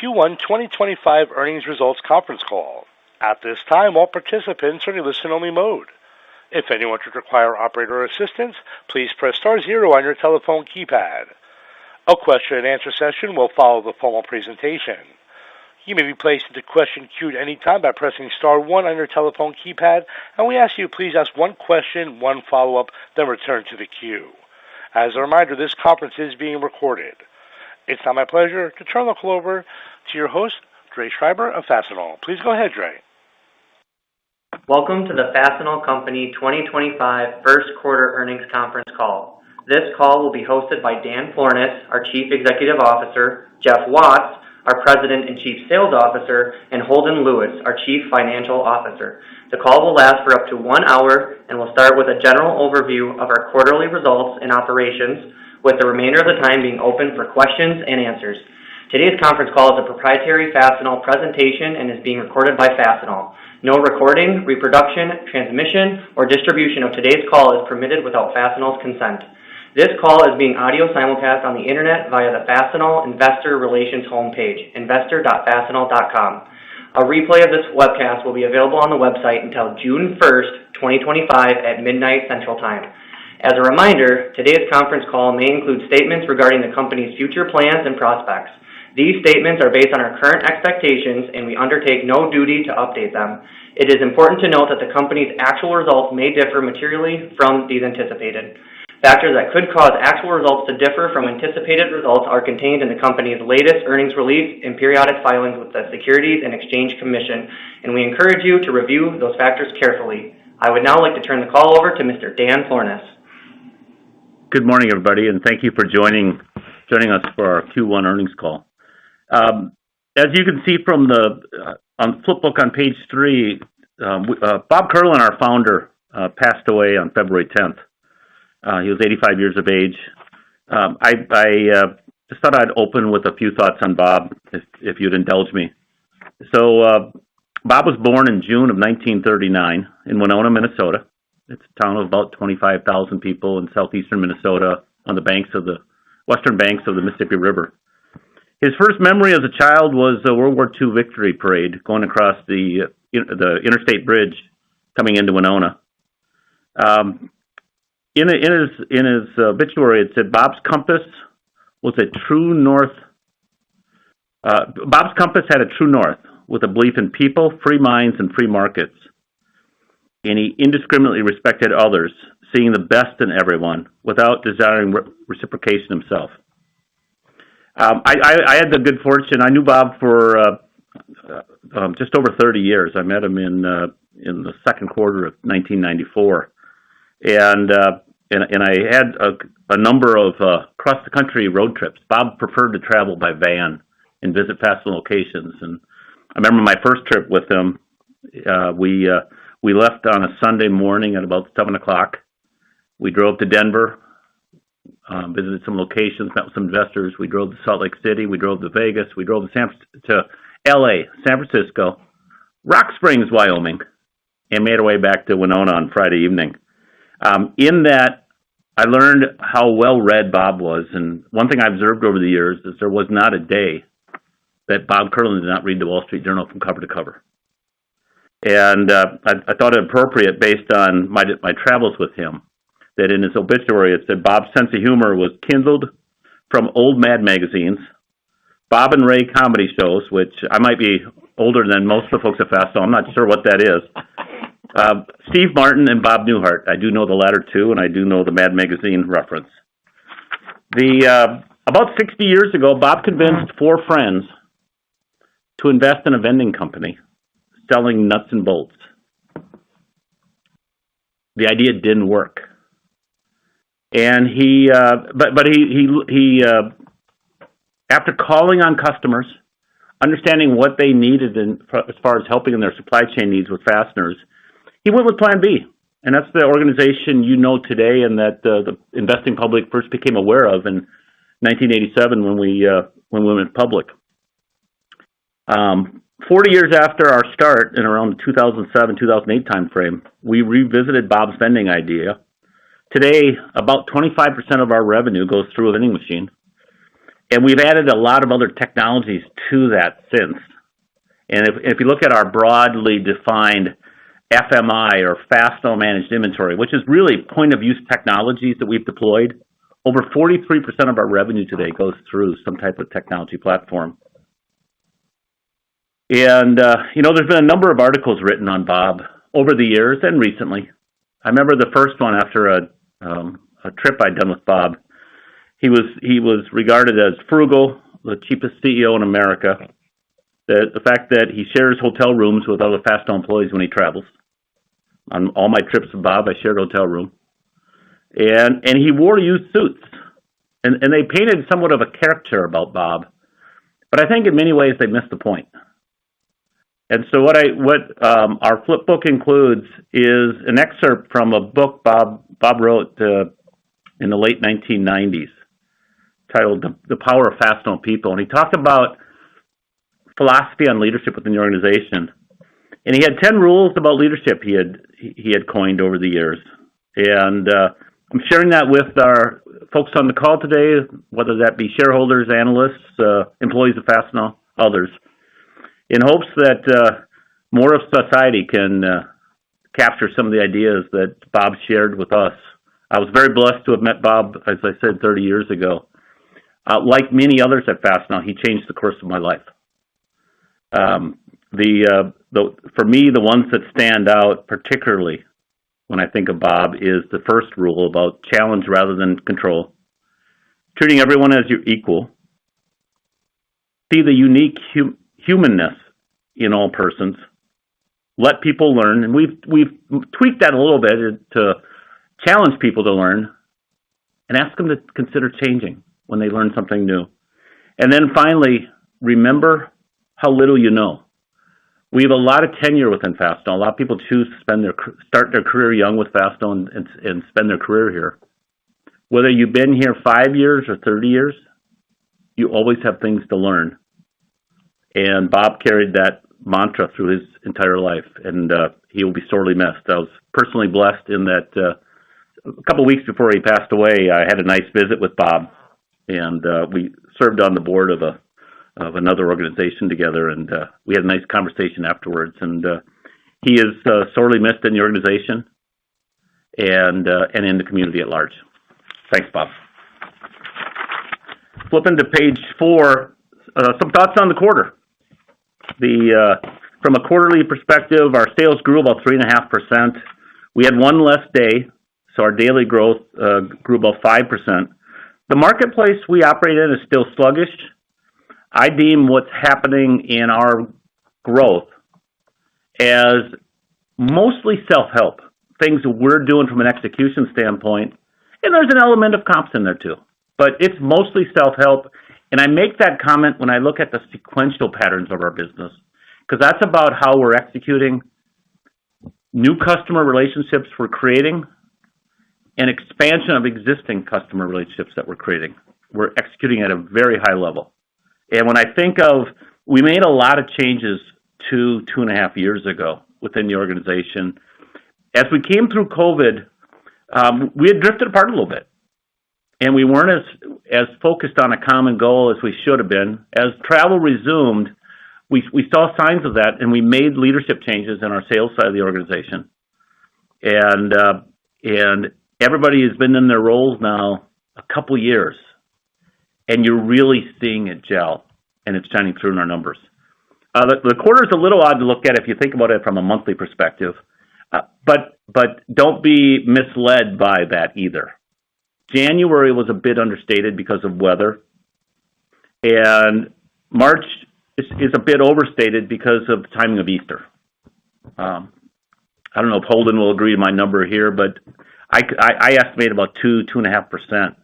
Q1 2025 earnings results conference call. At this time, all participants are in listen-only mode. If anyone should require operator assistance, please press star zero on your telephone keypad. A question-and-answer session will follow the formal presentation. You may be placed into question queue at any time by pressing star one on your telephone keypad, and we ask you please ask one question, one follow-up, then return to the queue. As a reminder, this conference is being recorded. It's now my pleasure to turn the call over to your host, Dre Schreiber of Fastenal. Please go ahead, Dre. Welcome to the Fastenal Company 2025 first quarter earnings conference call. This call will be hosted by Dan Florness, our Chief Executive Officer, Jeff Watts, our President and Chief Sales Officer, and Holden Lewis, our Chief Financial Officer. The call will last for up to 1 hour and will start with a general overview of our quarterly results and operations, with the remainder of the time being open for questions and answers. Today's conference call is a proprietary Fastenal presentation and is being recorded by Fastenal. No recording, reproduction, transmission, or distribution of today's call is permitted without Fastenal's consent. This call is being audio simulcast on the internet via the Fastenal Investor Relations homepage, investor.fastenal.com. A replay of this webcast will be available on the website until June 1st, 2025 at midnight Central Time. As a reminder, today's conference call may include statements regarding the company's future plans and prospects. These statements are based on our current expectations, and we undertake no duty to update them. It is important to note that the company's actual results may differ materially from these anticipated. Factors that could cause actual results to differ from anticipated results are contained in the company's latest earnings release and periodic filings with the Securities and Exchange Commission, and we encourage you to review those factors carefully. I would now like to turn the call over to Mr. Dan Florness. Good morning, everybody, and thank you for joining us for our Q1 earnings call. As you can see from on flipbook on page 3, Bob Curlin, our founder, passed away on February 10th. He was 85 years of age. I just thought I'd open with a few thoughts on Bob, if you'd indulge me. So, Bob was born in June of 1939 in Winona, Minnesota. It's a town of about 25,000 people in southeastern Minnesota on the western banks of the Mississippi River. His first memory as a child was a World War II victory parade going across the interstate bridge coming into Winona. In his obituary, it said Bob's compass was a true north. Bob's compass had a true north with a belief in people, free minds, and free markets. And he indiscriminately respected others, seeing the best in everyone without desiring reciprocation himself. I had the good fortune. I knew Bob for just over 30 years. I met him in the second quarter of 1994, and I had a number of cross the country road trips. Bob preferred to travel by van and visit Fastenal locations. And I remember my first trip with him. We left on a Sunday morning at about 7 o'clock. We drove to Denver, visited some locations, met with some investors. We drove to Salt Lake City. We drove to Vegas. We drove to L.A., San Francisco, Rock Springs, Wyoming, and made our way back to Winona on Friday evening. In that, I learned how well-read Bob was. And one thing I observed over the years is there was not a day that Bob Curlin did not read the Wall Street Journal from cover to cover. And I thought it appropriate, based on my travels with him, that in his obituary it said Bob's sense of humor was kindled from old Mad magazines, Bob and Ray comedy shows, which I might be older than most of the folks at Fastenal. I'm not sure what that is. Steve Martin and Bob Newhart. I do know the latter two, and I do know the Mad magazine reference. About 60 years ago, Bob convinced 4 friends to invest in a vending company selling nuts and bolts. The idea didn't work, and he after calling on customers, understanding what they needed as far as helping in their supply chain needs with fasteners, he went with Plan B, and that's the organization you know today, and that the investing public first became aware of in 1987 when we went public. 40 years after our start, in around the 2007-2008 timeframe, we revisited Bob's vending idea. Today, about 25% of our revenue goes through a vending machine. And we've added a lot of other technologies to that since. And if you look at our broadly defined FMI or Fastenal Managed Inventory, which is really point-of-use technologies that we've deployed, over 43% of our revenue today goes through some type of technology platform. And, there's been a number of articles written on Bob over the years and recently. I remember the first one after a trip I'd done with Bob. He was regarded as frugal, the cheapest CEO in America. The fact that he shares hotel rooms with other Fastenal employees when he travels. On all my trips with Bob, I shared a hotel room. And he wore used suits. And they painted somewhat of a caricature about Bob. But I think in many ways they missed the point. And so what our flip book includes is an excerpt from a book Bob wrote in the late 1990s titled The Power of Fastenal People. And he talked about philosophy on leadership within the organization. And he had 10 rules about leadership he had coined over the years. And I'm sharing that with our folks on the call today, whether that be shareholders, analysts, employees of Fastenal, others, in hopes that more of society can capture some of the ideas that Bob shared with us. I was very blessed to have met Bob, as I said, 30 years ago. Like many others at Fastenal, he changed the course of my life. For me, the ones that stand out particularly when I think of Bob is the first rule about challenge rather than control, treating everyone as your equal, see the unique humanness in all persons, let people learn, and we've tweaked that a little bit to challenge people to learn, and ask them to consider changing when they learn something new. And then finally, remember how little you know. We have a lot of tenure within Fastenal. A lot of people choose to start their career young with Fastenal and spend their career here. Whether you've been here 5 years or 30 years, you always have things to learn. And Bob carried that mantra through his entire life, and he will be sorely missed. I was personally blessed in that a couple of weeks before he passed away, I had a nice visit with Bob, and we served on the board of another organization together, and we had a nice conversation afterwards. And he is sorely missed in the organization and in the community at large. Thanks, Bob. Flipping to page 4, some thoughts on the quarter. From a quarterly perspective, our sales grew about 3.5%. We had one less day, so our daily growth grew about 5%. The marketplace we operate in is still sluggish. I deem what's happening in our growth as mostly self-help, things that we're doing from an execution standpoint, and there's an element of comps in there too. But it's mostly self-help, and I make that comment when I look at the sequential patterns of our business, because that's about how we're executing new customer relationships we're creating and expansion of existing customer relationships that we're creating. We're executing at a very high level. And when I think of, we made a lot of changes 2.5 years ago within the organization. As we came through COVID, we had drifted apart a little bit. And we weren't as focused on a common goal as we should have been. As travel resumed, we saw signs of that, and we made leadership changes in our sales side of the organization. And everybody has been in their roles now a couple years. And you're really seeing it gel, and it's shining through in our numbers. The quarter is a little odd to look at if you think about it from a monthly perspective, but don't be misled by that either. January was a bit understated because of weather, and March is a bit overstated because of the timing of Easter. I don't know if Holden will agree to my number here, but I estimate about 2.5%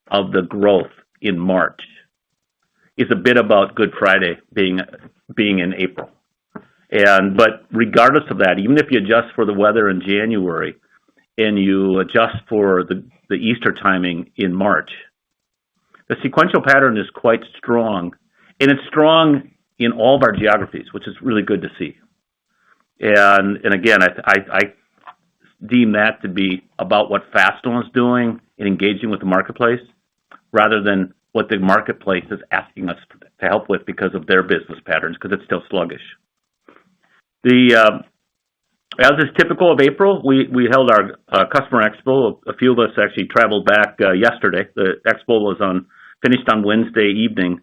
of the growth in March is a bit about Good Friday being in April. But regardless of that, even if you adjust for the weather in January and you adjust for the Easter timing in March, the sequential pattern is quite strong, and it's strong in all of our geographies, which is really good to see. And again, I deem that to be about what Fastenal is doing in engaging with the marketplace, rather than what the marketplace is asking us to help with because of their business patterns, because it's still sluggish. As is typical of April, we held our customer expo. A few of us actually traveled back yesterday. The expo was finished on Wednesday evening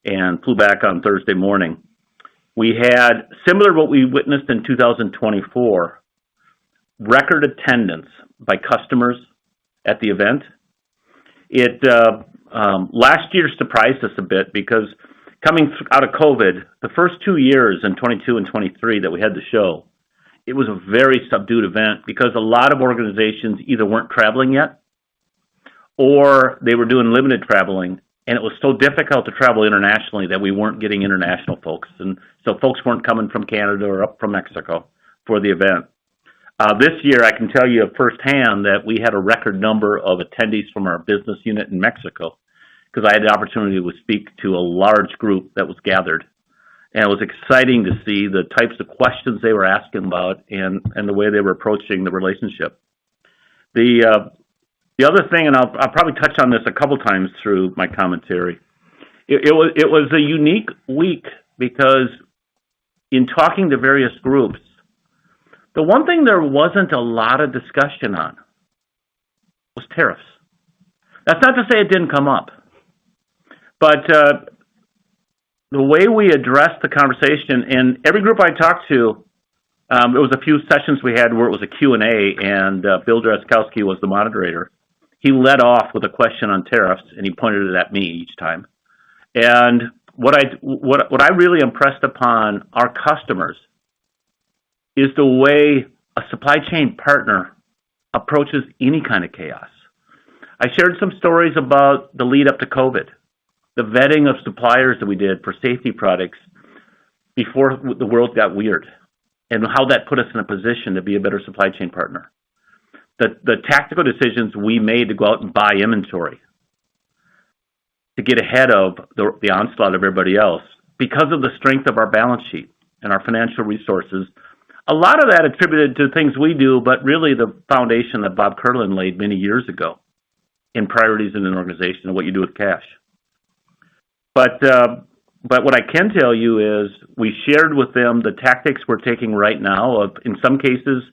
and flew back on Thursday morning. We had, similar to what we witnessed in 2024, record attendance by customers at the event. Last year surprised us a bit because coming out of COVID, the first 2 years in 22 and 23 that we had the show, it was a very subdued event because a lot of organizations either weren't traveling yet or they were doing limited traveling, and it was so difficult to travel internationally that we weren't getting international folks. And so folks weren't coming from Canada or up from Mexico for the event. This year, I can tell you firsthand that we had a record number of attendees from our business unit in Mexico because I had the opportunity to speak to a large group that was gathered. And it was exciting to see the types of questions they were asking about and the way they were approaching the relationship. The other thing, and I'll probably touch on this a couple times through my commentary, it was a unique week because in talking to various groups, the one thing there wasn't a lot of discussion on was tariffs. That's not to say it didn't come up, but the way we addressed the conversation, and every group I talked to, there was a few sessions we had where it was a Q&A, and Bill Drazkowski was the moderator. He led off with a question on tariffs, and he pointed it at me each time. And what I really impressed upon our customers is the way a supply chain partner approaches any kind of chaos. I shared some stories about the lead up to COVID, the vetting of suppliers that we did for safety products before the world got weird, and how that put us in a position to be a better supply chain partner. The tactical decisions we made to go out and buy inventory to get ahead of the onslaught of everybody else because of the strength of our balance sheet and our financial resources. A lot of that attributed to things we do, but really the foundation that Bob Kurland laid many years ago in priorities in an organization and what you do with cash. But what I can tell you is we shared with them the tactics we're taking right now of, in some cases,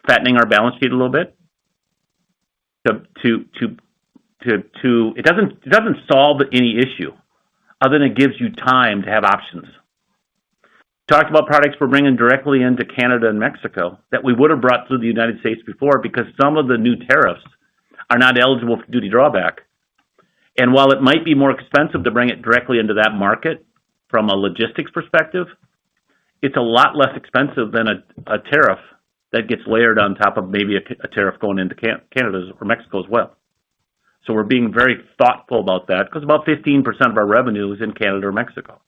fattening our balance sheet a little bit. It doesn't solve any issue other than it gives you time to have options. Talked about products we're bringing directly into Canada and Mexico that we would have brought through the United States before because some of the new tariffs are not eligible for duty drawback. And while it might be more expensive to bring it directly into that market from a logistics perspective, it's a lot less expensive than a tariff that gets layered on top of maybe a tariff going into Canada or Mexico as well. So we're being very thoughtful about that because about 15% of our revenue is in Canada or Mexico.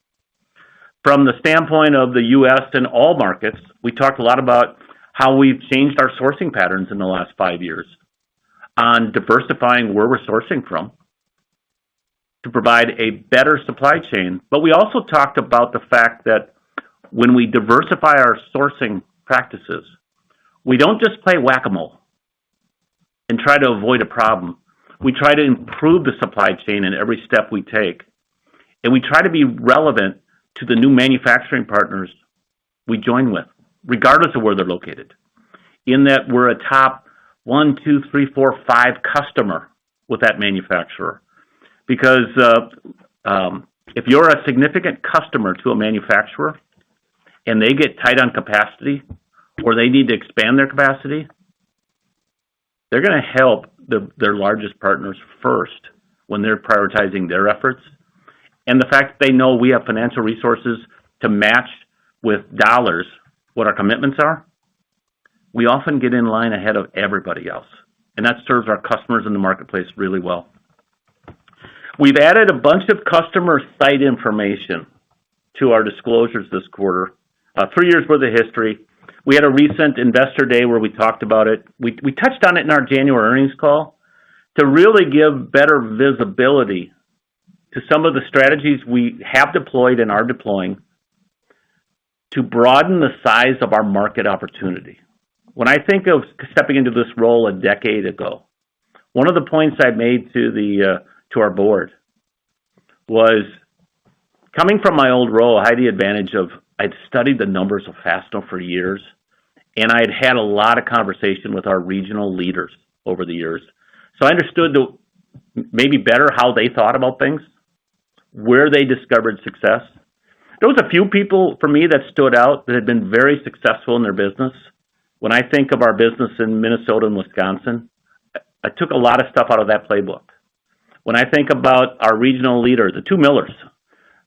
From the standpoint of the U.S. and all markets, we talked a lot about how we've changed our sourcing patterns in the last 5 years on diversifying where we're sourcing from to provide a better supply chain. But we also talked about the fact that when we diversify our sourcing practices, we don't just play whack-a-mole and try to avoid a problem. We try to improve the supply chain in every step we take. And we try to be relevant to the new manufacturing partners we join with, regardless of where they're located. In that we're a top 1, 2, 3, 4, 5 customer with that manufacturer. Because if you're a significant customer to a manufacturer and they get tight on capacity or they need to expand their capacity, they're going to help their largest partners first when they're prioritizing their efforts. And the fact that they know we have financial resources to match with dollars what our commitments are, we often get in line ahead of everybody else. And that serves our customers in the marketplace really well. We've added a bunch of customer site information to our disclosures this quarter, 3 years worth of history. We had a recent investor day where we talked about it. We touched on it in our January earnings call to really give better visibility to some of the strategies we have deployed and are deploying to broaden the size of our market opportunity. When I think of stepping into this role a decade ago, one of the points I made to our board was coming from my old role. I had the advantage of I'd studied the numbers of Fastenal for years, and I had had a lot of conversation with our regional leaders over the years. So I understood maybe better how they thought about things, where they discovered success. There was a few people for me that stood out that had been very successful in their business. When I think of our business in Minnesota and Wisconsin, I took a lot of stuff out of that playbook. When I think about our regional leader, the two Millers,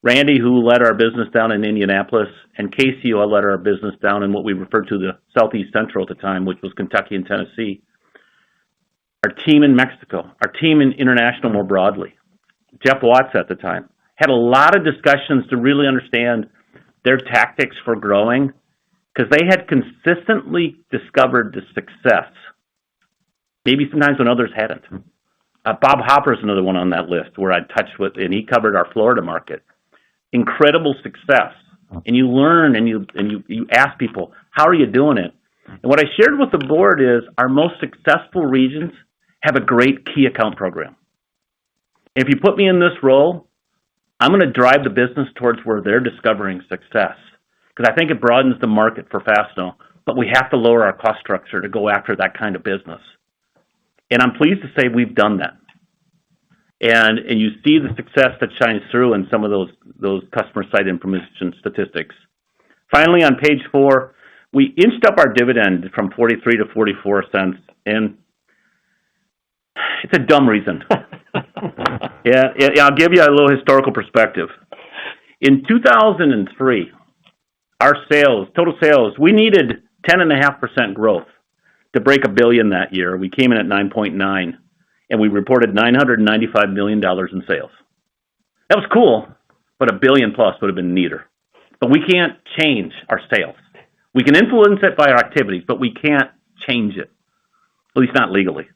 Randy, who led our business down in Indianapolis, and Casey, who led our business down in what we referred to the Southeast Central at the time, which was Kentucky and Tennessee. Our team in Mexico, our team in international more broadly. Jeff Watts at the time had a lot of discussions to really understand their tactics for growing because they had consistently discovered the success, maybe sometimes when others hadn't. Bob Hopper is another one on that list where I touched with, and he covered our Florida market. Incredible success. And you learn and you ask people, how are you doing it? And what I shared with the board is our most successful regions have a great key account program. If you put me in this role, I'm going to drive the business towards where they're discovering success because I think it broadens the market for Fastenal, but we have to lower our cost structure to go after that kind of business. And I'm pleased to say we've done that. And you see the success that shines through in some of those customer site information statistics. Finally, on page 4, we inched up our dividend from 43 to 44 cents, and it's a dumb reason. Yeah, I'll give you a little historical perspective. In 2003, our total sales, we needed 10.5% growth to break $1 billion that year. We came in at 9.9, and we reported $995 million in sales. That was cool, but $1 billion plus would have been neater. But we can't change our sales. We can influence it by our activities, but we can't change it, at least not legally.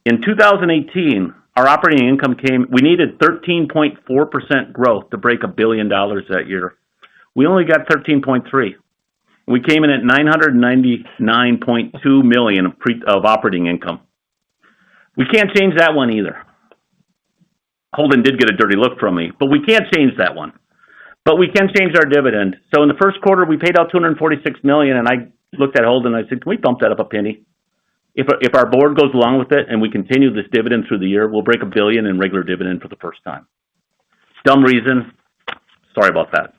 In 2018, our operating income we needed 13.4% growth to break $1 billion that year. We only got 13.3. We came in at $999.2 million of operating income. We can't change that one either. Holden did get a dirty look from me, but we can't change that one. But we can change our dividend. So in the first quarter, we paid out $246 million, and I looked at Holden and I said, can we bump that up a penny? If our board goes along with it and we continue this dividend through the year, we'll break $1 billion in regular dividend for the first time. Dumb reason. Sorry about that.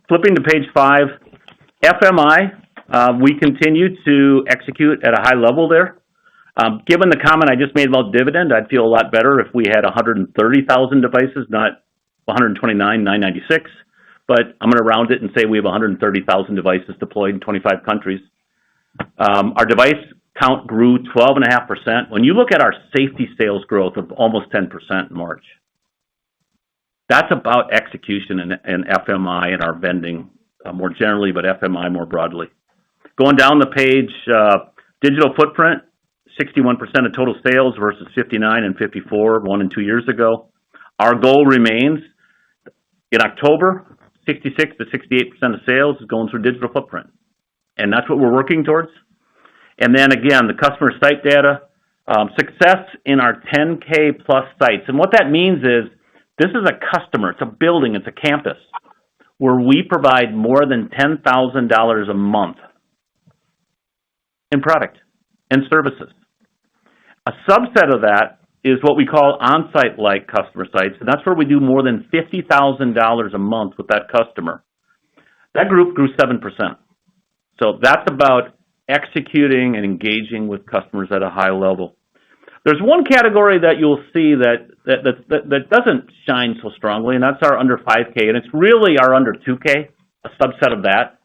Flipping to page 5, FMI, we continue to execute at a high level there. Given the comment I just made about dividend, I'd feel a lot better if we had 130,000 devices, not 129,996. But I'm going to round it and say we have 130,000 devices deployed in 25 countries. Our device count grew 12.5%. When you look at our safety sales growth of almost 10% in March, that's about execution in FMI and our vending more generally, but FMI more broadly. Going down the page, digital footprint, 61% of total sales versus 59 and 54 1 and 2 years ago. Our goal remains in October, 66 to 68% of sales is going through digital footprint. And that's what we're working towards. And then again, the customer site data, success in our 10K plus sites. And what that means is this is a customer, it's a building, it's a campus where we provide more than $10,000 a month in product and services. A subset of that is what we call on-site-like customer sites, and that's where we do more than $50,000 a month with that customer. That group grew 7%. So that's about executing and engaging with customers at a high level. There's one category that you'll see that doesn't shine so strongly, and that's our under 5K, and it's really our under 2K, a subset of that.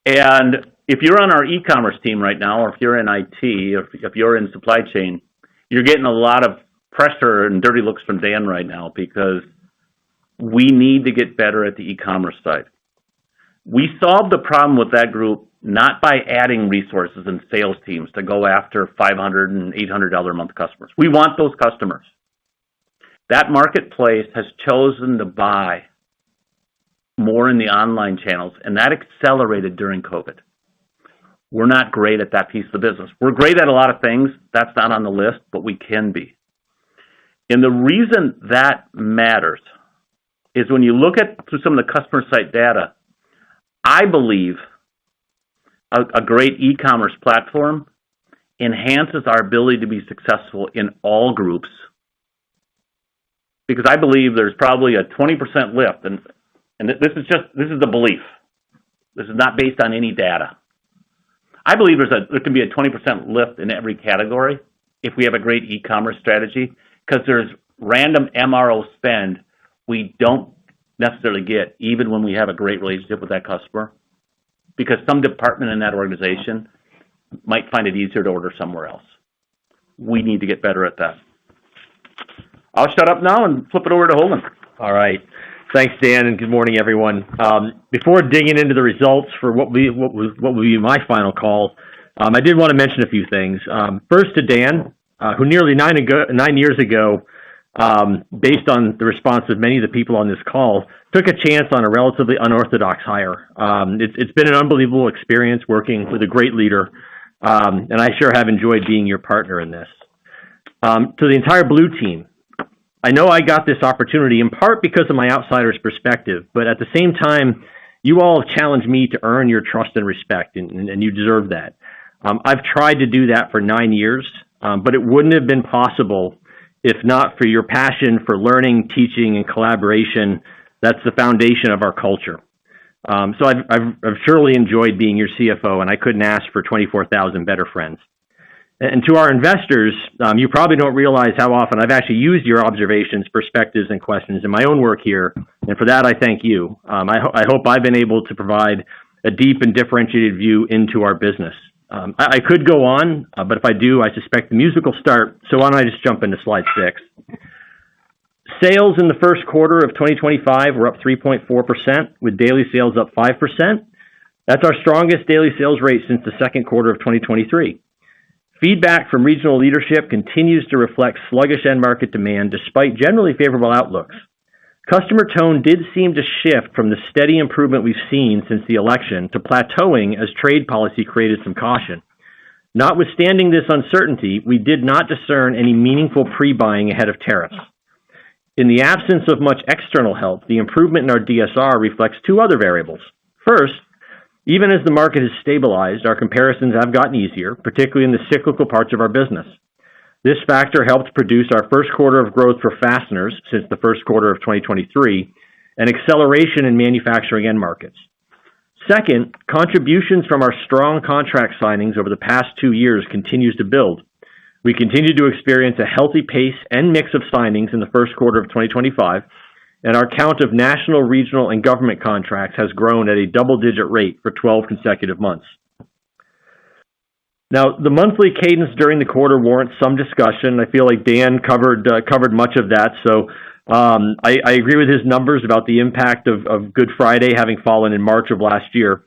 And if you're on our e-commerce team right now, or if you're in IT, or if you're in supply chain, you're getting a lot of pressure and dirty looks from Dan right now because we need to get better at the e-commerce side. We solved the problem with that group not by adding resources and sales teams to go after $500 and $800 a month customers. We want those customers. That marketplace has chosen to buy more in the online channels, and that accelerated during COVID. We're not great at that piece of the business. We're great at a lot of things. That's not on the list, but we can be. And the reason that matters is when you look at through some of the customer site data, I believe a great e-commerce platform enhances our ability to be successful in all groups, because I believe there's probably a 20% lift, and this is the belief. This is not based on any data. I believe there can be a 20% lift in every category if we have a great e-commerce strategy, because there's random MRO spend we don't necessarily get even when we have a great relationship with that customer, because some department in that organization might find it easier to order somewhere else. We need to get better at that. I'll shut up now and flip it over to Holden. All right. Thanks, Dan, and good morning, everyone. Before digging into the results for what will be my final call, I did want to mention a few things. First to Dan, who nearly 9 years ago, based on the response of many of the people on this call, took a chance on a relatively unorthodox hire. It's been an unbelievable experience working with a great leader, and I sure have enjoyed being your partner in this. To the entire Blue team, I know I got this opportunity in part because of my outsider's perspective, but at the same time, you all have challenged me to earn your trust and respect, and you deserve that. I've tried to do that for 9 years, but it wouldn't have been possible if not for your passion for learning, teaching, and collaboration. That's the foundation of our culture. So I've surely enjoyed being your CFO, and I couldn't ask for 24,000 better friends. And to our investors, you probably don't realize how often I've actually used your observations, perspectives, and questions in my own work here, and for that I thank you. I hope I've been able to provide a deep and differentiated view into our business. I could go on, but if I do, I suspect the music will start, so why don't I just jump into slide 6. Sales in the first quarter of 2025 were up 3.4%, with daily sales up 5%. That's our strongest daily sales rate since the second quarter of 2023. Feedback from regional leadership continues to reflect sluggish end market demand despite generally favorable outlooks. Customer tone did seem to shift from the steady improvement we've seen since the election to plateauing as trade policy created some caution. Notwithstanding this uncertainty, we did not discern any meaningful pre-buying ahead of tariffs. In the absence of much external help, the improvement in our DSR reflects two other variables. First, even as the market has stabilized, our comparisons have gotten easier, particularly in the cyclical parts of our business. This factor helped produce our first quarter of growth for fasteners since the first quarter of 2023, and acceleration in manufacturing end markets. Second, contributions from our strong contract signings over the past 2 years continues to build. We continue to experience a healthy pace and mix of signings in the first quarter of 2025, and our count of national, regional, and government contracts has grown at a double-digit rate for 12 consecutive months. Now, the monthly cadence during the quarter warrants some discussion. I feel like Dan covered much of that, so I agree with his numbers about the impact of Good Friday having fallen in March of last year.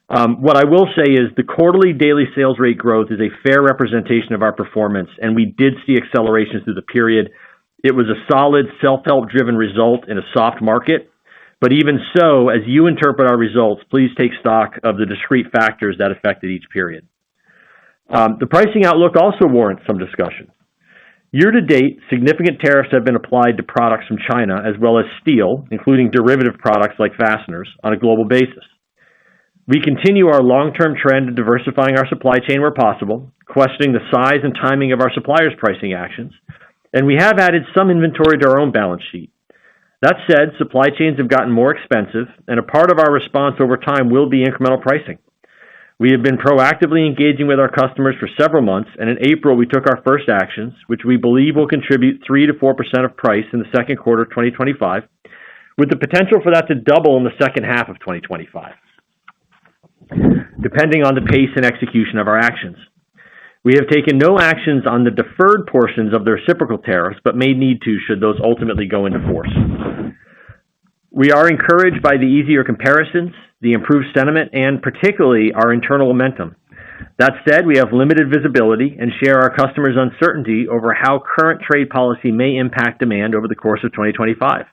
What I will say is the quarterly daily sales rate growth is a fair representation of our performance, and we did see acceleration through the period. It was a solid self-help driven result in a soft market, but even so, as you interpret our results, please take stock of the discrete factors that affected each period. The pricing outlook also warrants some discussion. Year to date, significant tariffs have been applied to products from China as well as steel, including derivative products like fasteners, on a global basis. We continue our long-term trend of diversifying our supply chain where possible, questioning the size and timing of our suppliers' pricing actions, and we have added some inventory to our own balance sheet. That said, supply chains have gotten more expensive, and a part of our response over time will be incremental pricing. We have been proactively engaging with our customers for several months, and in April we took our first actions, which we believe will contribute 3 to 4% of price in the second quarter of 2025, with the potential for that to double in the second half of 2025, depending on the pace and execution of our actions. We have taken no actions on the deferred portions of the reciprocal tariffs, but may need to should those ultimately go into force. We are encouraged by the easier comparisons, the improved sentiment, and particularly our internal momentum. That said, we have limited visibility and share our customers' uncertainty over how current trade policy may impact demand over the course of 2025.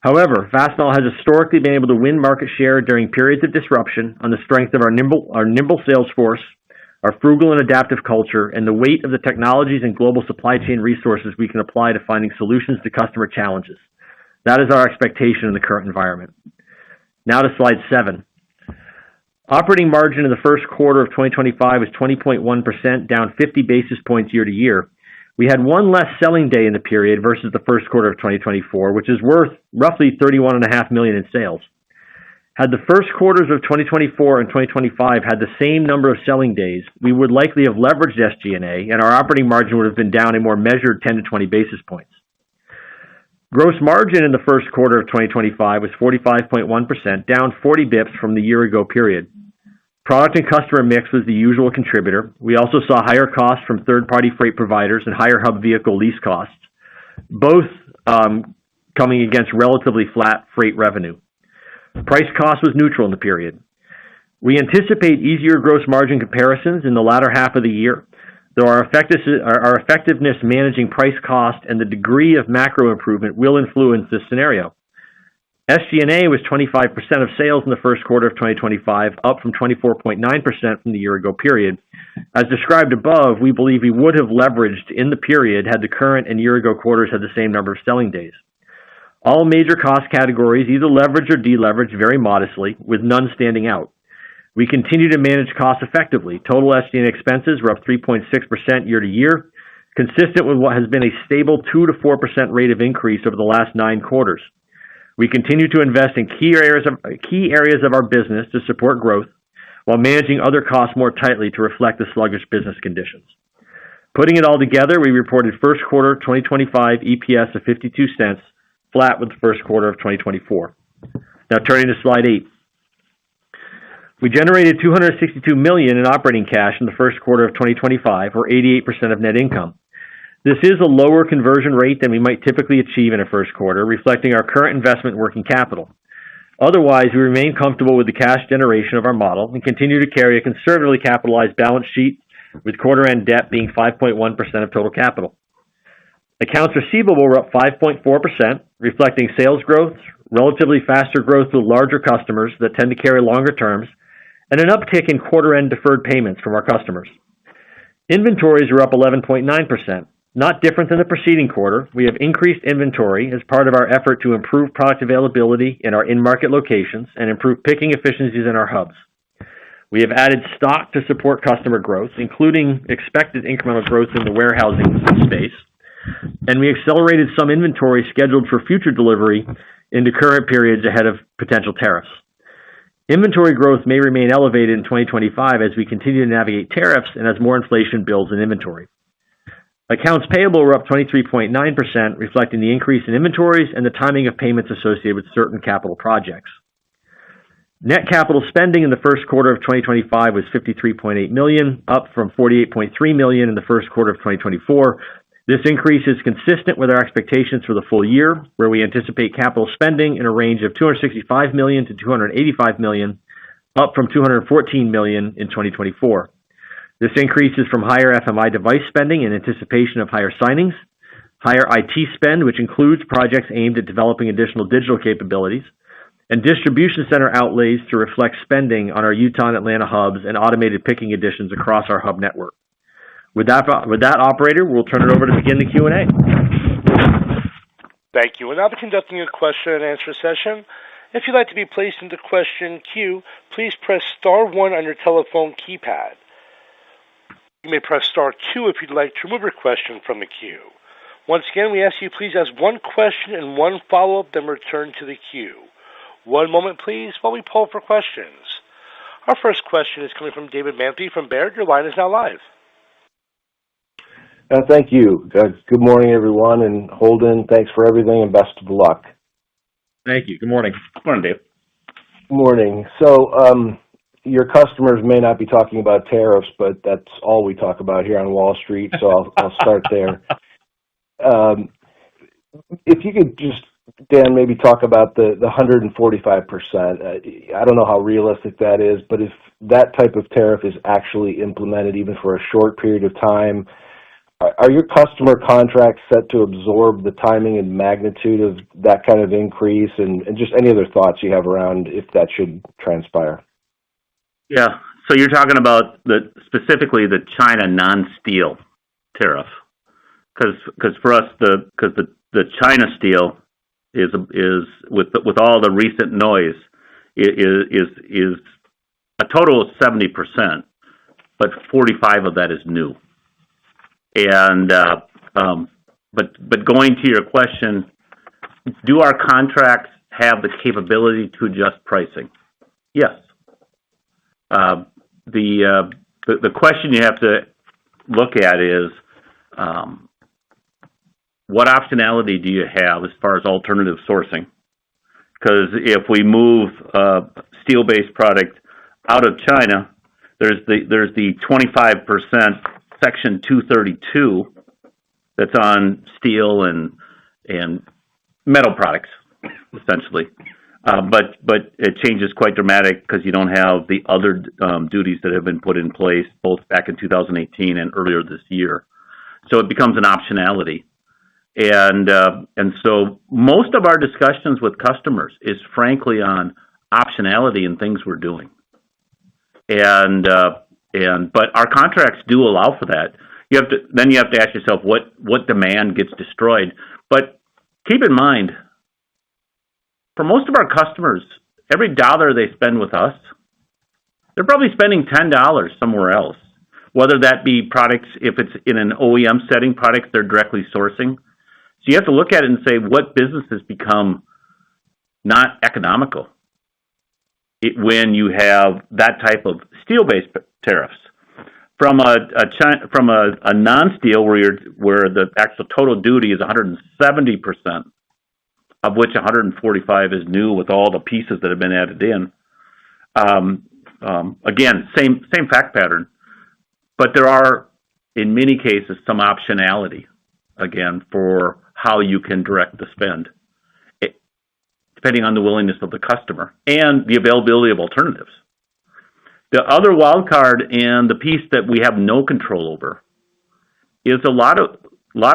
However, Fastenal has historically been able to win market share during periods of disruption on the strength of our nimble sales force, our frugal and adaptive culture, and the weight of the technologies and global supply chain resources we can apply to finding solutions to customer challenges. That is our expectation in the current environment. Now to slide 7. Operating margin in the first quarter of 2025 was 20.1%, down 50 basis points year to year. We had one less selling day in the period versus the first quarter of 2024, which is worth roughly $31.5 million in sales. Had the first quarters of 2024 and 2025 had the same number of selling days, we would likely have leveraged SG&A, and our operating margin would have been down a more measured 10 to 20 basis points. Gross margin in the first quarter of 2025 was 45.1%, down 40 bips from the year-ago period. Product and customer mix was the usual contributor. We also saw higher costs from third-party freight providers and higher hub vehicle lease costs, both coming against relatively flat freight revenue. Price cost was neutral in the period. We anticipate easier gross margin comparisons in the latter half of the year, though our effectiveness managing price cost and the degree of macro improvement will influence this scenario. SG&A was 25% of sales in the first quarter of 2025, up from 24.9% from the year-ago period. As described above, we believe we would have leveraged in the period had the current and year-ago quarters had the same number of selling days. All major cost categories either leverage or deleverage very modestly, with none standing out. We continue to manage costs effectively. Total SG&A expenses were up 3.6% year to year, consistent with what has been a stable 2 to 4% rate of increase over the last 9 quarters. We continue to invest in key areas of our business to support growth, while managing other costs more tightly to reflect the sluggish business conditions. Putting it all together, we reported first quarter 2025 EPS of 52 cents, flat with the first quarter of 2024. Now turning to slide 8. We generated $262 million in operating cash in the first quarter of 2025, or 88% of net income. This is a lower conversion rate than we might typically achieve in a first quarter, reflecting our current investment in working capital. Otherwise, we remain comfortable with the cash generation of our model and continue to carry a conservatively capitalized balance sheet, with quarter-end debt being 5.1% of total capital. Accounts receivable were up 5.4%, reflecting sales growth, relatively faster growth with larger customers that tend to carry longer terms, and an uptick in quarter-end deferred payments from our customers. Inventories are up 11.9%. Not different than the preceding quarter, we have increased inventory as part of our effort to improve product availability in our in-market locations and improve picking efficiencies in our hubs. We have added stock to support customer growth, including expected incremental growth in the warehousing space, and we accelerated some inventory scheduled for future delivery into current periods ahead of potential tariffs. Inventory growth may remain elevated in 2025 as we continue to navigate tariffs and as more inflation builds in inventory. Accounts payable were up 23.9%, reflecting the increase in inventories and the timing of payments associated with certain capital projects. Net capital spending in the first quarter of 2025 was $53.8 million, up from $48.3 million in the first quarter of 2024. This increase is consistent with our expectations for the full year, where we anticipate capital spending in a range of $265 million to $285 million, up from $214 million in 2024. This increase is from higher FMI device spending in anticipation of higher signings, higher IT spend, which includes projects aimed at developing additional digital capabilities, and distribution center outlays to reflect spending on our Utah and Atlanta hubs and automated picking additions across our hub network. With that, operator, we'll turn it over to begin the Q&A. Thank you. We'll now be conducting a question and answer session. If you'd like to be placed into question queue, please press star 1 on your telephone keypad. You may press star 2 if you'd like to remove your question from the queue. Once again, we ask you please ask one question and one follow-up, then return to the queue. One moment, please, while we poll for questions. Our first question is coming from David Manthey from Baird. Your line is now live. Thank you. Good morning, everyone, and Holden, thanks for everything and best of luck. Thank you. Good morning. Good morning, Dave. Good morning. So, your customers may not be talking about tariffs, but that's all we talk about here on Wall Street, so I'll start there. If you could just, Dan, maybe talk about the 145%. I don't know how realistic that is, but if that type of tariff is actually implemented even for a short period of time, are your customer contracts set to absorb the timing and magnitude of that kind of increase, and just any other thoughts you have around if that should transpire? Yeah. So you're talking about specifically the China non-steel tariff, because for us the China steel is with all the recent noise is a total of 70%, but 45 of that is new. And but going to your question, do our contracts have the capability to adjust pricing? Yes. The question you have to look at is what optionality do you have as far as alternative sourcing? Because if we move steel-based product out of China, there's the 25% Section 232 that's on steel and metal products, essentially. But it changes quite dramatic because you don't have the other duties that have been put in place both back in 2018 and earlier this year. So it becomes an optionality. And so most of our discussions with customers is frankly on optionality and things we're doing. But our contracts do allow for that. You have to ask yourself what demand gets destroyed. But keep in mind, for most of our customers, every dollar they spend with us, they're probably spending $10 somewhere else. Whether that be products, if it's in an OEM setting, products they're directly sourcing. So you have to look at it and say what businesses become not economical when you have that type of steel-based tariffs. From a non-steel where the actual total duty is 170%, of which 145 is new with all the pieces that have been added in. Again, same fact pattern, but there are in many cases some optionality again for how you can direct the spend, depending on the willingness of the customer and the availability of alternatives. The other wild card and the piece that we have no control over is a lot of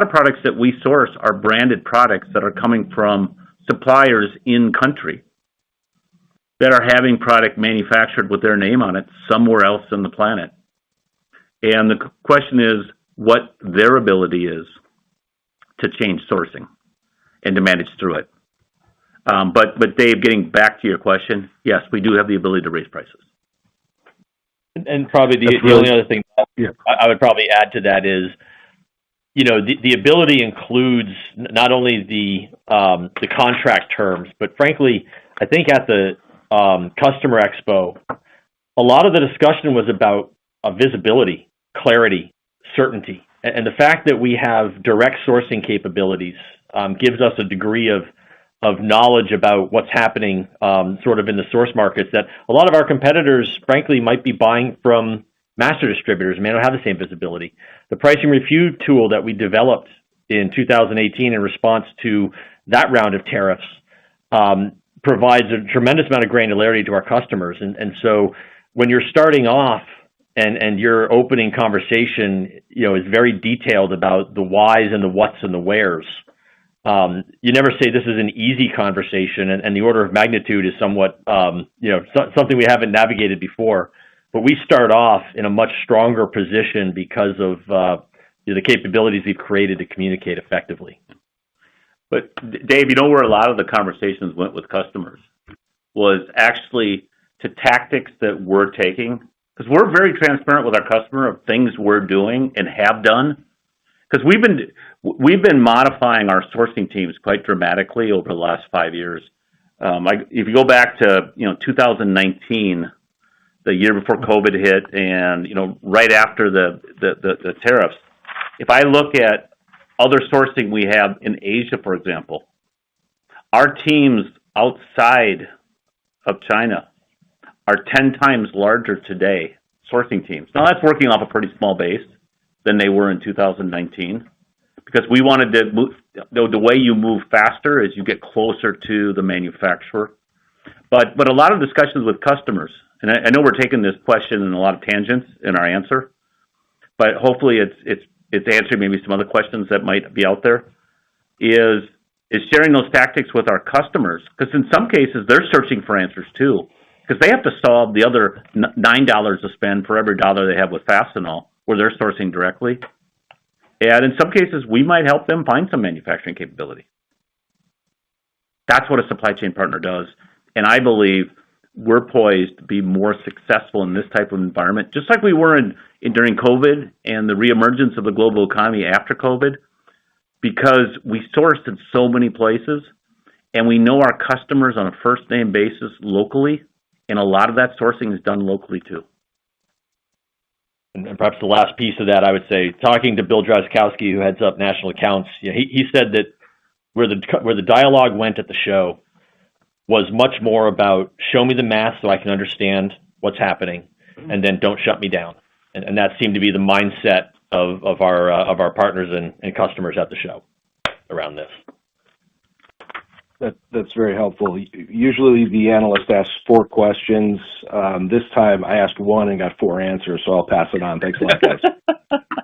products that we source are branded products that are coming from suppliers in country that are having product manufactured with their name on it somewhere else on the planet. And the question is what their ability is to change sourcing and to manage through it. But Dave, getting back to your question, yes, we do have the ability to raise prices. And probably the only other thing I would probably add to that is, the ability includes not only the contract terms, but frankly, I think at the customer expo, a lot of the discussion was about visibility, clarity, certainty, and the fact that we have direct sourcing capabilities gives us a degree of knowledge about what's happening sort of in the source markets that a lot of our competitors, frankly, might be buying from master distributors and may not have the same visibility. The pricing review tool that we developed in 2018 in response to that round of tariffs provides a tremendous amount of granularity to our customers. And so when you're starting off and your opening conversation, is very detailed about the whys and the whats and the wheres, you never say this is an easy conversation, and the order of magnitude is somewhat, something we haven't navigated before. But we start off in a much stronger position because of the capabilities we've created to communicate effectively. But Dave, where a lot of the conversations went with customers was actually to tactics that we're taking, because we're very transparent with our customer of things we're doing and have done. Because we've been modifying our sourcing teams quite dramatically over the last 5 years. If you go back to 2019, the year before COVID hit, and right after the tariffs, if I look at other sourcing we have in Asia, for example, our teams outside of China are 10 times larger today, sourcing teams. Now that's working off a pretty small base than they were in 2019, because we wanted to move. The way you move faster is you get closer to the manufacturer. But a lot of discussions with customers, and I know we're taking this question in a lot of tangents in our answer, but hopefully it's answering maybe some other questions that might be out there, is sharing those tactics with our customers, because in some cases they're searching for answers too. because they have to solve the other $9 to spend for every dollar they have with Fastenal, where they're sourcing directly. And in some cases, we might help them find some manufacturing capability. That's what a supply chain partner does. And I believe we're poised to be more successful in this type of environment, just like we were during COVID and the reemergence of the global economy after COVID, because we sourced in so many places and we know our customers on a first name basis locally, and a lot of that sourcing is done locally too. And perhaps the last piece of that, I would say, talking to Bill Drazkowski, who heads up national accounts, he said that where the dialogue went at the show was much more about show me the math so I can understand what's happening, and then don't shut me down. And that seemed to be the mindset of our partners and customers at the show around this. That's very helpful. Usually the analyst asks 4 questions. This time I asked 1 and got 4 answers, so I'll pass it on. Thanks a lot, guys.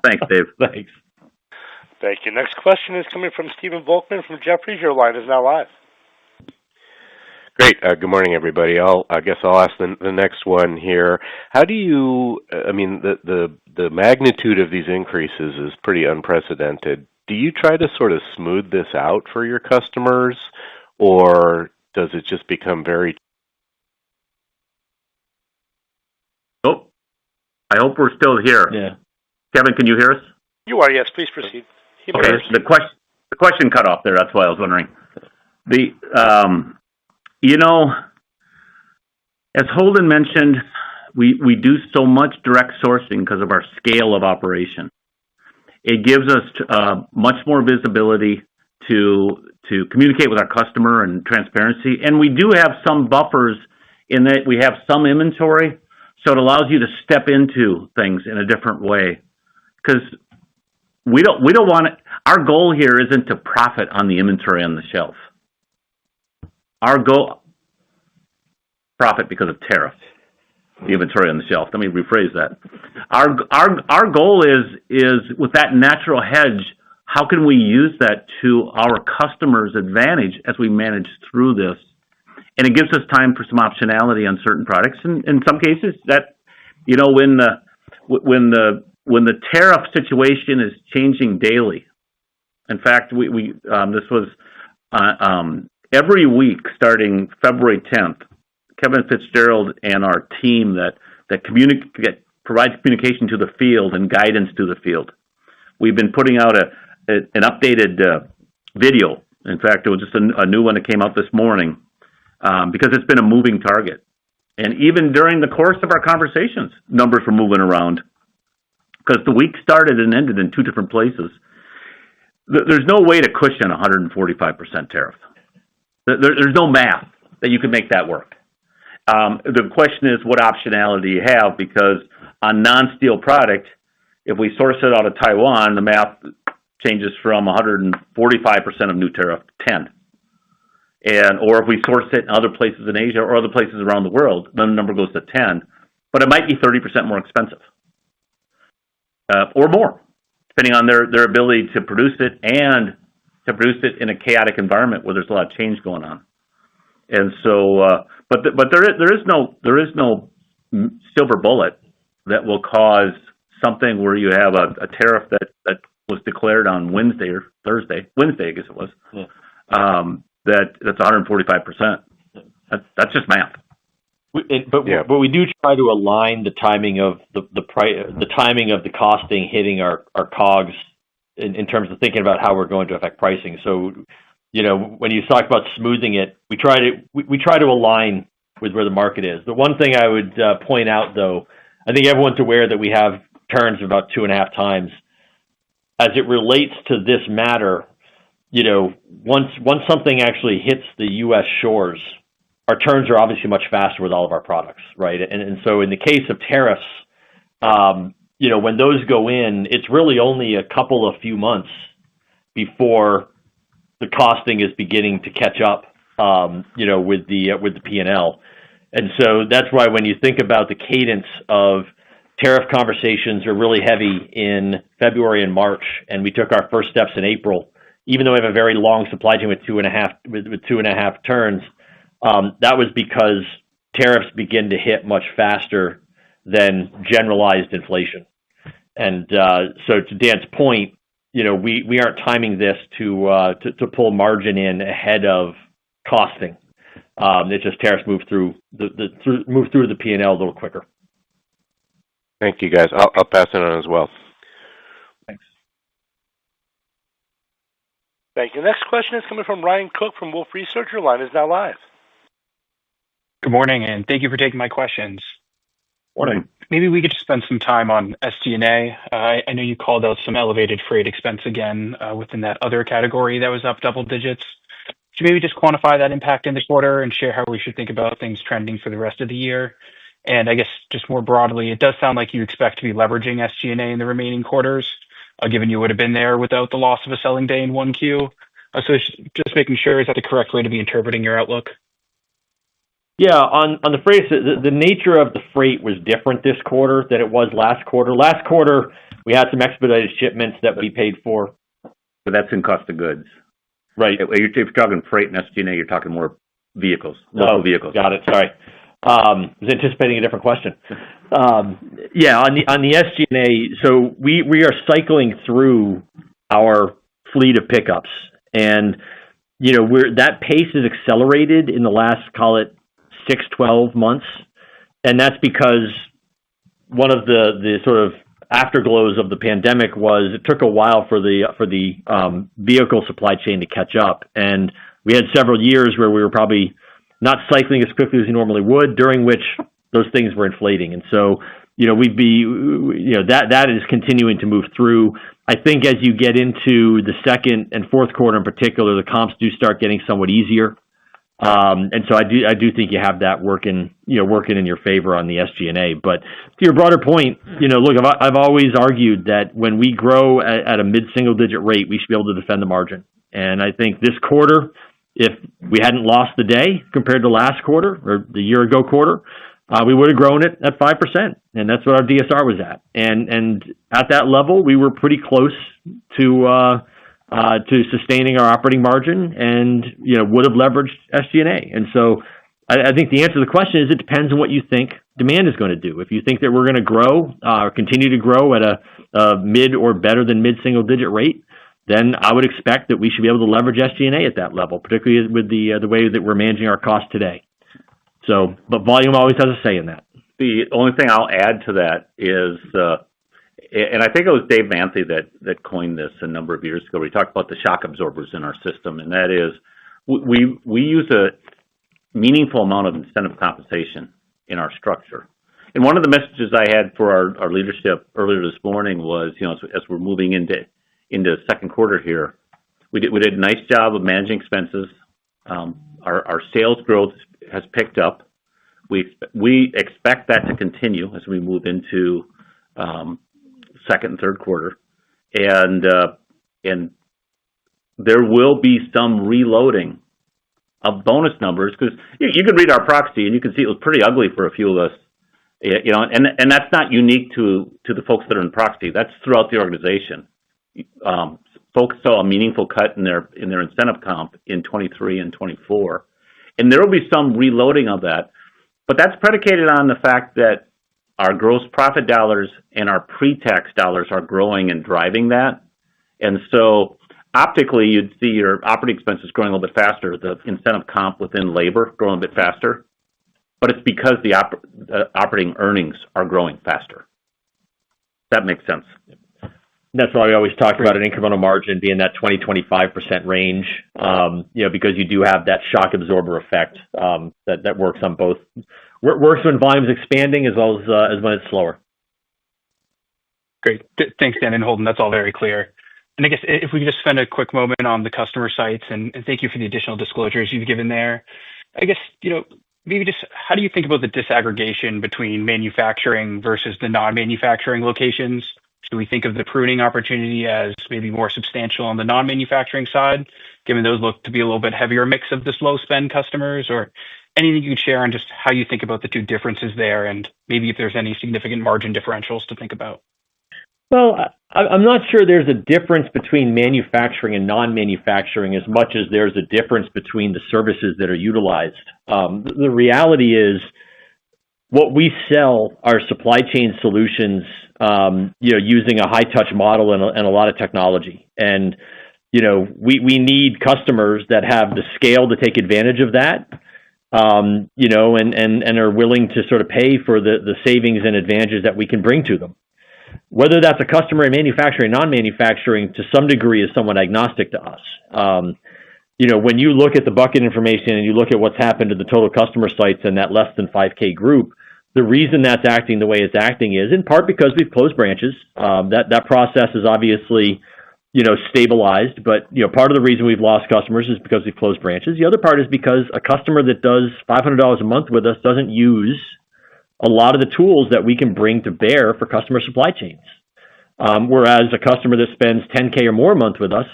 Thanks, Dave. Thanks. Thank you. Next question is coming from Stephen Volkmann from Jefferies. Your line is now live. Great. Good morning, everybody. I guess I'll ask the next one here. How do you? I mean, the magnitude of these increases is pretty unprecedented. Do you try to sort of smooth this out for your customers, or does it just become very? Oh, I hope we're still here. Yeah. Kevin, can you hear us? You are, yes. Please proceed. Okay. The question cut off there. That's why I was wondering. As Holden mentioned, we do so much direct sourcing because of our scale of operation. It gives us much more visibility to communicate with our customer and transparency. And we do have some buffers in that we have some inventory, so it allows you to step into things in a different way. Because we don't want it. Our goal here isn't to profit on the inventory on the shelf. Our goal, profit because of tariffs, the inventory on the shelf. Let me rephrase that. Our goal is with that natural hedge, how can we use that to our customers' advantage as we manage through this? And it gives us time for some optionality on certain products. And in some cases, that when the tariff situation is changing daily. In fact, this was every week starting February 10th. Kevin Fitzgerald and our team that provides communication to the field and guidance to the field. We've been putting out an updated video. In fact, it was just a new one that came out this morning because it's been a moving target. And even during the course of our conversations, numbers were moving around because the week started and ended in 2 different places. There's no way to cushion 145% tariff. There's no math that you can make that work. The question is what optionality do you have, because on non-steel product, if we source it out of Taiwan, the math changes from 145% of new tariff to 10. Or if we source it in other places in Asia or other places around the world, then the number goes to 10, but it might be 30% more expensive. Or more, depending on their ability to produce it and to produce it in a chaotic environment where there's a lot of change going on. And so, but there is no silver bullet that will cause something where you have a tariff that was declared on Wednesday, I guess it was. Yeah. That's 145%. That's just math. But we do try to align the timing of the timing of the costing hitting our COGS in terms of thinking about how we're going to affect pricing. So, when you talk about smoothing it, we try to align with where the market is. The one thing I would point out, though, I think everyone's aware that we have turns of about 2.5 times. As it relates to this matter, once something actually hits the U.S. shores, our turns are obviously much faster with all of our products, right? And so in the case of tariffs, when those go in, it's really only a couple of few months before the costing is beginning to catch up, with the P&L. And so that's why when you think about the cadence of tariff conversations are really heavy in February and March, and we took our first steps in April, even though we have a very long supply chain with 2.5 turns, that was because tariffs begin to hit much faster than generalized inflation. And so to Dan's point, we aren't timing this to pull margin in ahead of costing. It's just tariffs move through the P&L a little quicker. Thank you, guys. I'll pass it on as well. Thanks. Thank you. Next question is coming from Ryan Cook from Wolfe Research. Your line is now live. Good morning, and thank you for taking my questions. Morning. Maybe we could just spend some time on SG&A. I know you called out some elevated freight expense again within that other category that was up double digits. Could you maybe just quantify that impact in the quarter and share how we should think about things trending for the rest of the year? And I guess just more broadly, it does sound like you expect to be leveraging SG&A in the remaining quarters, given you would have been there without the loss of a selling day in 1Q. So just making sure, is that the correct way to be interpreting your outlook? Yeah, on the freight, the nature of the freight was different this quarter than it was last quarter. Last quarter, we had some expedited shipments that we paid for. But that's in cost of goods. Right. If you're talking freight and SG&A, you're talking more vehicles, local vehicles. Got it. Sorry. I was anticipating a different question. Yeah, on the SG&A, so we are cycling through our fleet of pickups, and that pace has accelerated in the last, call it, 6-12 months, and that's because one of the sort of afterglows of the pandemic was it took a while for the vehicle supply chain to catch up, and we had several years where we were probably not cycling as quickly as we normally would, during which those things were inflating, and so that is continuing to move through. I think as you get into the second and fourth quarter in particular, the comps do start getting somewhat easier. And so I do think you have that working in your favor on the SG&A. But to your broader point, look, I've always argued that when we grow at a mid-single digit rate, we should be able to defend the margin. And I think this quarter, if we hadn't lost the day compared to last quarter or the year ago quarter, we would have grown it at 5%. And that's what our DSR was at. And at that level, we were pretty close to sustaining our operating margin and, would have leveraged SG&A. And so I think the answer to the question is it depends on what you think demand is going to do. If you think that we're going to grow or continue to grow at a mid or better than mid-single digit rate, then I would expect that we should be able to leverage SG&A at that level, particularly with the way that we're managing our costs today. So, but volume always has a say in that. The only thing I'll add to that is, and I think it was Dave Manthey that coined this a number of years ago. We talked about the shock absorbers in our system, and that is we use a meaningful amount of incentive compensation in our structure. And one of the messages I had for our leadership earlier this morning was, as we're moving into the second quarter here, we did a nice job of managing expenses. Our sales growth has picked up. We expect that to continue as we move into second and third quarter, and there will be some reloading of bonus numbers because you can read our proxy and you can see it was pretty ugly for a few of us, and that's not unique to the folks that are in proxy. That's throughout the organization. Folks saw a meaningful cut in their incentive comp in 23 and 24, and there will be some reloading of that, but that's predicated on the fact that our gross profit dollars and our pre-tax dollars are growing and driving that. And so optically, you'd see your operating expenses growing a little bit faster, the incentive comp within labor growing a bit faster. But it's because the operating earnings are growing faster. That makes sense. That's why we always talk about an incremental margin being that 20-25% range, because you do have that shock absorber effect that works on both. Works when volume's expanding as well as when it's slower. Great. Thanks, Dan and Holden. That's all very clear. And I guess if we could just spend a quick moment on the customer sites, and thank you for the additional disclosures you've given there. I guess, maybe just how do you think about the disaggregation between manufacturing versus the non-manufacturing locations? Should we think of the pruning opportunity as maybe more substantial on the non-manufacturing side, given those look to be a little bit heavier mix of the slow spend customers, or anything you could share on just how you think about the two differences there and maybe if there's any significant margin differentials to think about? Well, I'm not sure there's a difference between manufacturing and non-manufacturing as much as there's a difference between the services that are utilized. The reality is what we sell are supply chain solutions, using a high touch model and a lot of technology. And, we need customers that have the scale to take advantage of that, and are willing to sort of pay for the savings and advantages that we can bring to them. Whether that's a customer in manufacturing, non-manufacturing, to some degree is somewhat agnostic to us. When you look at the bucket information and you look at what's happened to the total customer sites in that less than 5K group, the reason that's acting the way it's acting is in part because we've closed branches. That process is obviously, stabilized, but, part of the reason we've lost customers is because we've closed branches. The other part is because a customer that does $500 a month with us doesn't use a lot of the tools that we can bring to bear for customer supply chains. Whereas a customer that spends 10K or more a month with us,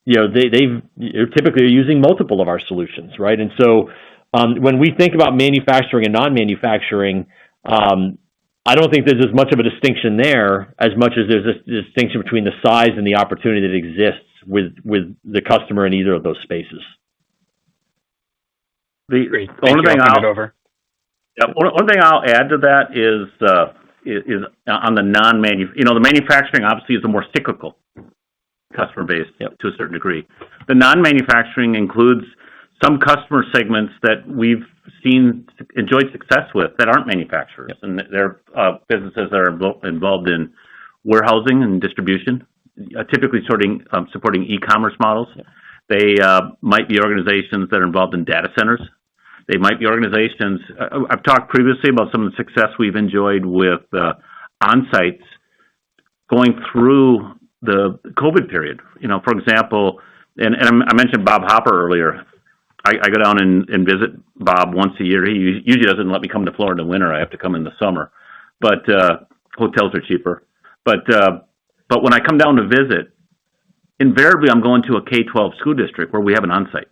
they're typically using multiple of our solutions, right? And so when we think about manufacturing and non-manufacturing, I don't think there's as much of a distinction there as much as there's a distinction between the size and the opportunity that exists with the customer in either of those spaces. Great. One thing I'll add to that is on the the manufacturing obviously is a more cyclical customer base to a certain degree. The non-manufacturing includes some customer segments that we've enjoyed success with that aren't manufacturers, and they're businesses that are involved in warehousing and distribution, typically supporting e-commerce models. They might be organizations that are involved in data centers. They might be organizations. I've talked previously about some of the success we've enjoyed with on-sites going through the COVID period. For example, and I mentioned Bob Hopper earlier. I go down and visit Bob once a year. He usually doesn't let me come to Florida in the winter. I have to come in the summer, but hotels are cheaper. But when I come down to visit, invariably I'm going to a K-12 school district where we have an on-site,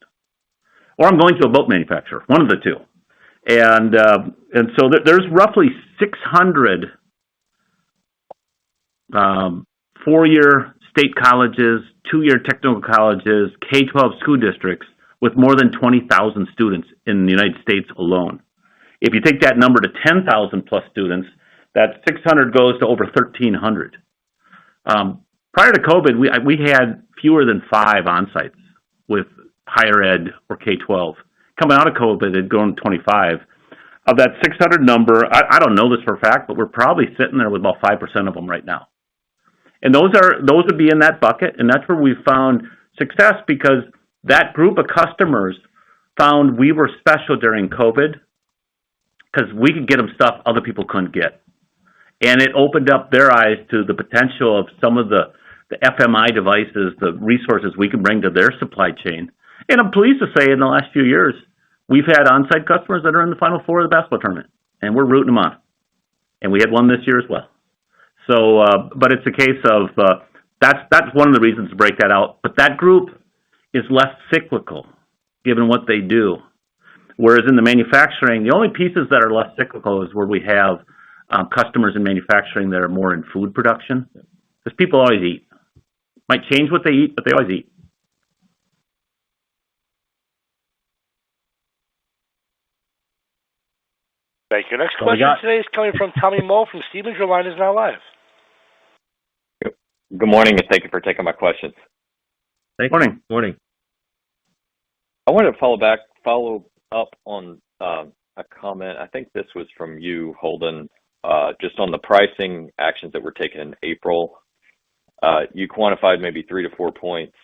or I'm going to a boat manufacturer, one of the two. And so there's roughly 600 4-year state colleges, 2-year technical colleges, K-12 school districts with more than 20,000 students in the United States alone. If you take that number to 10,000 plus students, that 600 goes to over 1,300. Prior to COVID, we had fewer than 5 on-sites with higher ed or K-12. Coming out of COVID, it had grown to 25. Of that 600 number, I don't know this for a fact, but we're probably sitting there with about 5% of them right now. And those would be in that bucket, and that's where we found success because that group of customers found we were special during COVID because we could get them stuff other people couldn't get. And it opened up their eyes to the potential of some of the FMI devices, the resources we can bring to their supply chain. And I'm pleased to say in the last few years, we've had on-site customers that are in the Final Four of the basketball tournament, and we're rooting them on. And we had one this year as well. So, but it's a case of, that's one of the reasons to break that out. But that group is less cyclical, given what they do. Whereas in the manufacturing, the only pieces that are less cyclical is where we have customers in manufacturing that are more in food production. Because people always eat. Might change what they eat, but they always eat. Thank you. Next question today is coming from Tommy Moll from Stephens. Your line is now live. Good morning, and thank you for taking my questions. Good morning. Morning. I wanted to follow up on a comment. I think this was from you, Holden, just on the pricing actions that were taken in April. You quantified maybe 3 to 4 points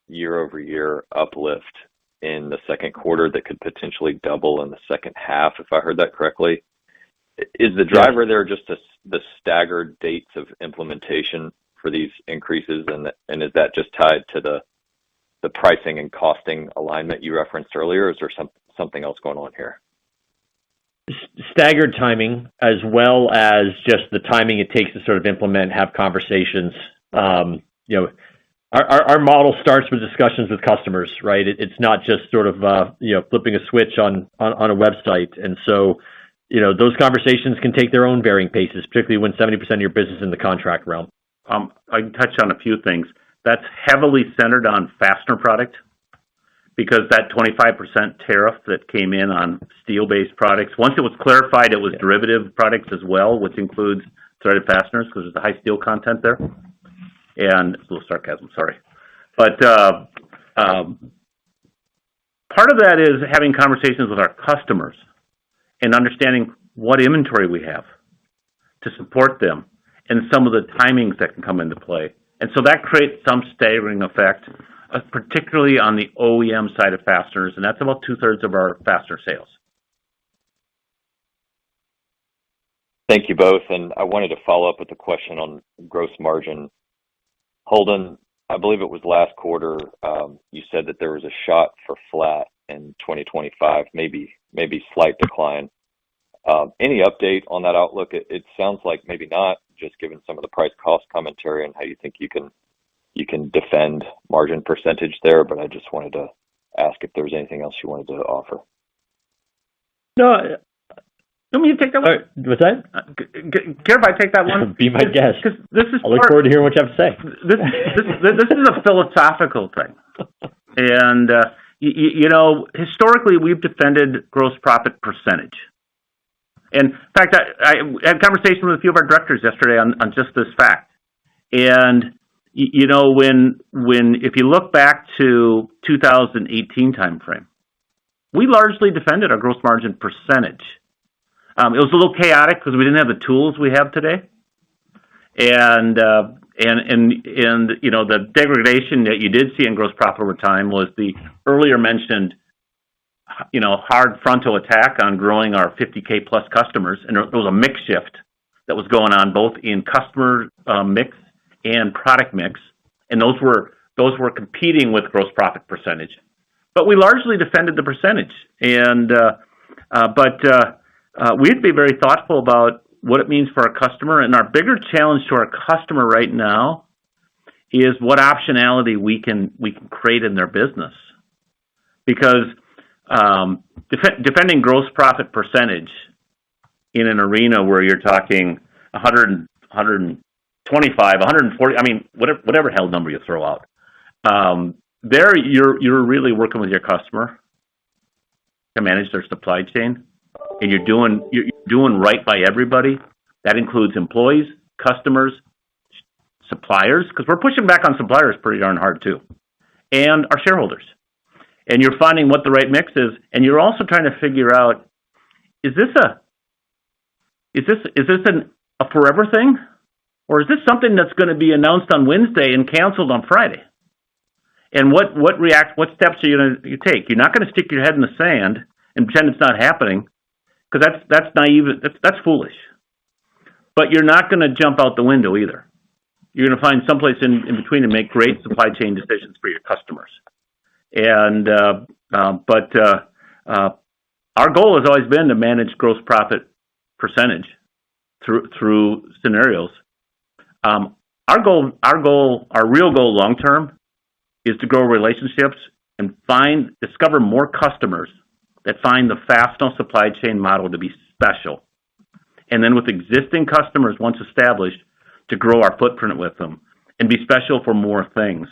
year over year uplift in the second quarter that could potentially double in the second half, if I heard that correctly. Is the driver there just the staggered dates of implementation for these increases, and is that just tied to the pricing and costing alignment you referenced earlier, or is there something else going on here? Staggered timing, as well as just the timing it takes to sort of implement, have conversations. Our model starts with discussions with customers, right? It's not just sort of flipping a switch on a website, and so those conversations can take their own varying paces, particularly when 70% of your business is in the contract realm. I can touch on a few things. That's heavily centered on fastener product because that 25% tariff that came in on steel-based products, once it was clarified it was derivative products as well, which includes threaded fasteners because there's a high steel content there. And it's a little sarcasm, sorry. But part of that is having conversations with our customers and understanding what inventory we have to support them and some of the timings that can come into play. And so that creates some staggering effect, particularly on the OEM side of fasteners, and that's about 2/3 of our fastener sales. Thank you both. And I wanted to follow up with a question on gross margin. Holden, I believe it was last quarter, you said that there was a shot for flat in 2025, maybe slight decline. Any update on that outlook? It sounds like maybe not, just given some of the price cost commentary and how you think you can defend margin percentage there, but I just wanted to ask if there was anything else you wanted to offer. No, let me take that one. What's that? Care if I take that one? Be my guest. I look forward to hearing what you have to say. This is a philosophical thing. And, historically, we've defended gross profit percentage. And in fact, I had a conversation with a few of our directors yesterday on just this fact. And, if you look back to 2018 timeframe, we largely defended our gross margin percentage. It was a little chaotic because we didn't have the tools we have today. And the degradation that you did see in gross profit over time was the earlier mentioned, hard frontal attack on growing our 50K plus customers. And there was a mix shift that was going on both in customer mix and product mix. And those were competing with gross profit percentage. But we largely defended the percentage. And, we'd be very thoughtful about what it means for our customer. And our bigger challenge to our customer right now is what optionality we can create in their business. Because defending gross profit percentage in an arena where you're talking 100, 125, 140, whatever hell number you throw out, there you're really working with your customer to manage their supply chain. And you're doing right by everybody. That includes employees, customers, suppliers, because we're pushing back on suppliers pretty darn hard too, and our shareholders. And you're finding what the right mix is, and you're also trying to figure out: is this a forever thing, or is this something that's going to be announced on Wednesday and canceled on Friday? And what steps are you going to take? You're not going to stick your head in the sand and pretend it's not happening. Because that's naive, that's foolish. But you're not going to jump out the window either. You're going to find someplace in between and make great supply chain decisions for your customers. And our goal has always been to manage gross profit percentage through scenarios. Our real goal long term is to grow relationships and discover more customers that find the Fastenal supply chain model to be special. And then with existing customers, once established, to grow our footprint with them and be special for more things.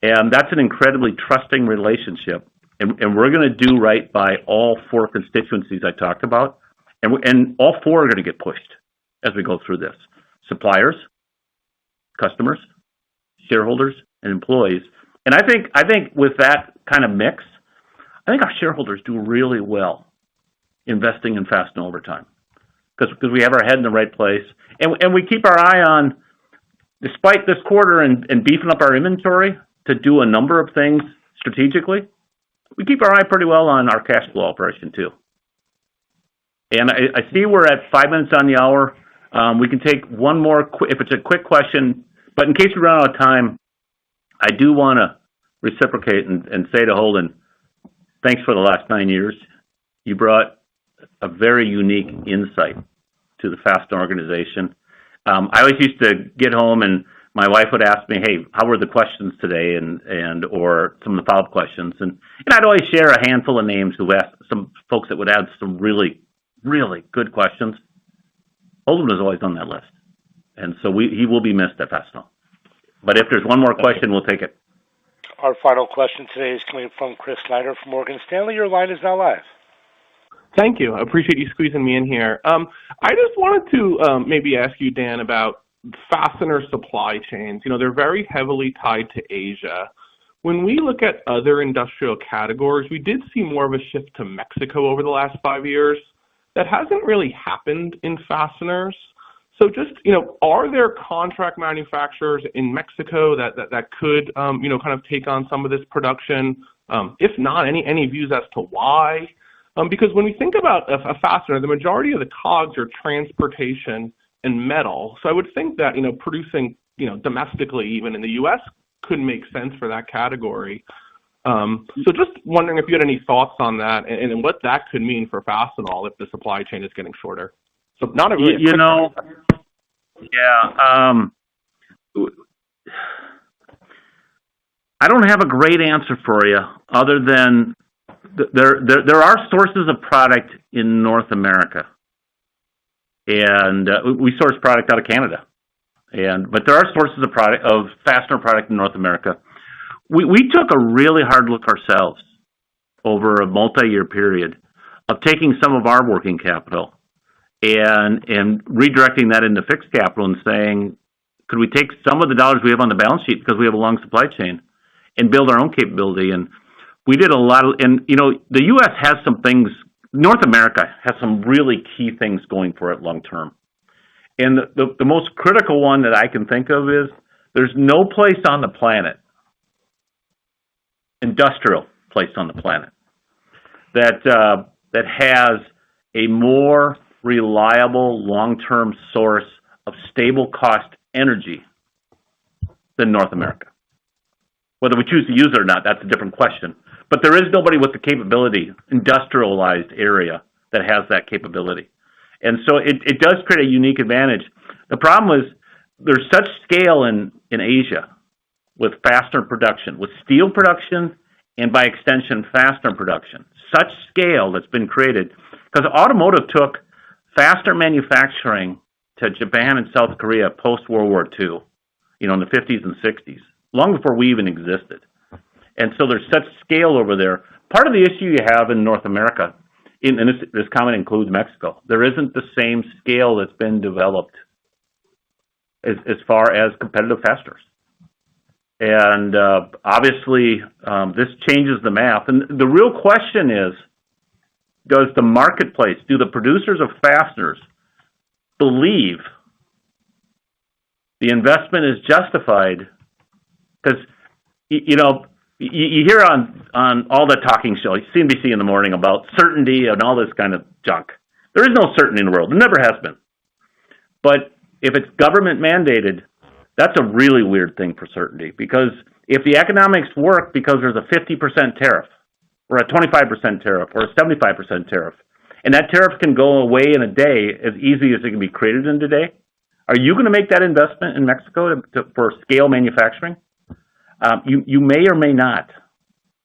And that's an incredibly trusting relationship. And we're going to do right by all four constituencies I talked about. And all four are going to get pushed as we go through this. Suppliers, customers, shareholders, and employees. And I think with that kind of mix, I think our shareholders do really well investing in Fastenal over time because we have our head in the right place. And we keep our eye on, despite this quarter and beefing up our inventory to do a number of things strategically, we keep our eye pretty well on our cash flow operation too. And I see we're at 5 minutes on the hour. We can take one more, if it's a quick question, but in case we run out of time, I do want to reciprocate and say to Holden, thanks for the last 9 years. You brought a very unique insight to the Fastenal organization. I always used to get home and my wife would ask me, hey, how were the questions today? Or some of the follow-up questions. And I'd always share a handful of names who asked, some folks that would add some really, really good questions. Holden was always on that list. And so he will be missed at Fastenal. But if there's one more question, we'll take it. Our final question today is coming from Chris Snyder from Morgan Stanley. Your line is now live. Thank you. I appreciate you squeezing me in here. I just wanted to maybe ask you, Dan, about fastener supply chains. You know, they're very heavily tied to Asia. When we look at other industrial categories, we did see more of a shift to Mexico over the last 5 years. That hasn't really happened in fasteners. So just, you know, are there contract manufacturers in Mexico that could, you know, kind of take on some of this production? If not, any views as to why? Because when we think about a fastener, the majority of the COGS are transportation and metal. So I would think that, you know, producing, you know, domestically, even in the U.S., could make sense for that category. So just wondering if you had any thoughts on that and what that could mean for Fastenal if the supply chain is getting shorter. So not a really you know, yeah. I don't have a great answer for you other than there are sources of product in North America, and we source product out of Canada, but there are sources of fastener product in North America. We took a really hard look ourselves over a multi-year period of taking some of our working capital and redirecting that into fixed capital and saying, could we take some of the dollars we have on the balance sheet because we have a long supply chain and build our own capability? And we did a lot of, and you know, the U.S. has some things, North America has some really key things going for it long term. And the most critical one that I can think of is there's no place on the planet, industrial place on the planet, that has a more reliable long-term source of stable cost energy than North America. Whether we choose to use it or not, that's a different question. But there is nobody with the capability, industrialized area, that has that capability. And so it does create a unique advantage. The problem is there's such scale in Asia with fastener production, with steel production, and by extension, fastener production. Such scale that's been created. Because automotive took fastener manufacturing to Japan and South Korea post-World War II, you know, in the 50s and 60s, long before we even existed. And so there's such scale over there. Part of the issue you have in North America, and this comment includes Mexico, there isn't the same scale that's been developed as far as competitive fasteners. And obviously, this changes the math. And the real question is, does the marketplace, do the producers of fasteners believe the investment is justified? Because, you know, you hear on all the talking shows, CNBC in the morning, about certainty and all this kind of junk. There is no certainty in the world. There never has been. But if it's government mandated, that's a really weird thing for certainty. Because if the economics work because there's a 50% tariff, or a 25% tariff, or a 75% tariff, and that tariff can go away in a day as easy as it can be created in a day, are you going to make that investment in Mexico for scale manufacturing? You may or may not.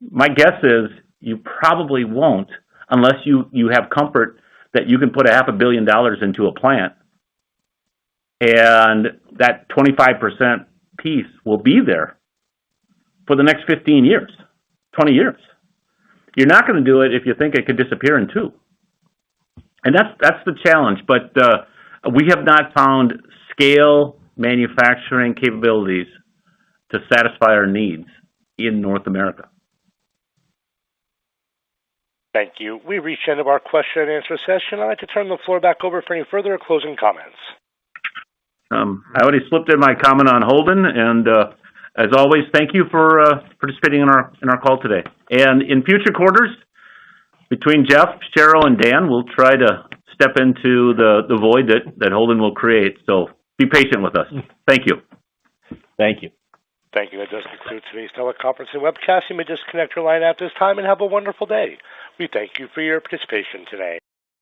My guess is you probably won't unless you have comfort that you can put $500 million into a plant and that 25% piece will be there for the next 15 years, 20 years. You're not going to do it if you think it could disappear in 2. And that's the challenge. But we have not found scale manufacturing capabilities to satisfy our needs in North America. Thank you. We've reached the end of our question and answer session. I'd like to turn the floor back over for any further closing comments. I already slipped in my comment on Holden, and as always, thank you for participating in our call today. And in future quarters, between Jeff, Cheryl, and Dan, we'll try to step into the void that Holden will create. So be patient with us. Thank you. Thank you. Thank you. That does conclude today's teleconference and webcast. You may disconnect your line at this time and have a wonderful day. We thank you for your participation today.